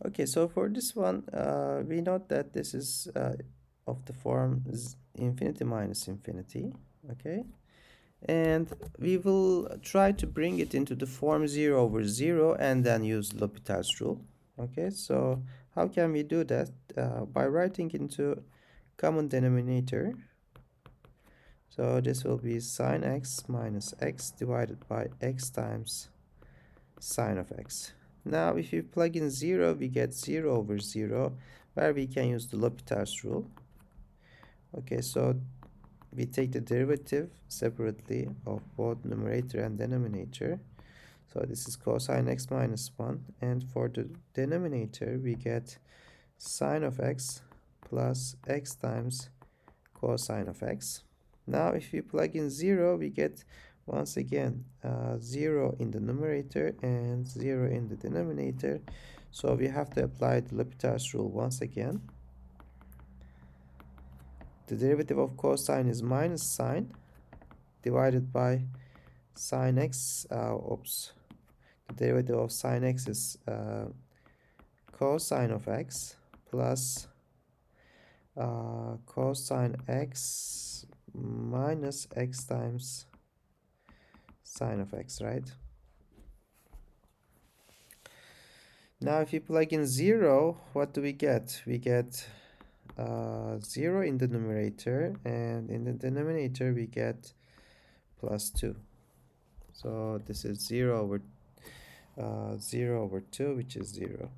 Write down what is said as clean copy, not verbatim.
Okay, so for this one, we note that this is of the form infinity minus infinity. Okay, and we will try to bring it into the form 0 over 0 and then use L'Hopital's rule. Okay, so how can we do that? By writing into common denominator. So this will be sine x minus x divided by x times sine of x. Now if you plug in 0, we get 0 over 0, where we can use the L'Hopital's rule. Okay, so we take the derivative separately of both numerator and denominator. So this is cosine x minus 1, and for the denominator we get sine of x plus x times cosine of x. Now if we plug in 0, we get once again 0 in the numerator and 0 in the denominator. So we have to apply the L'Hopital's rule once again. The derivative of cosine is minus sine divided by sine x. The derivative of sine x is cosine of x plus cosine x minus x times sine of x, right? Now if you plug in 0, what do we get? We get 0 in the numerator, and in the denominator we get plus 2. So this is 0 over 2, which is 0.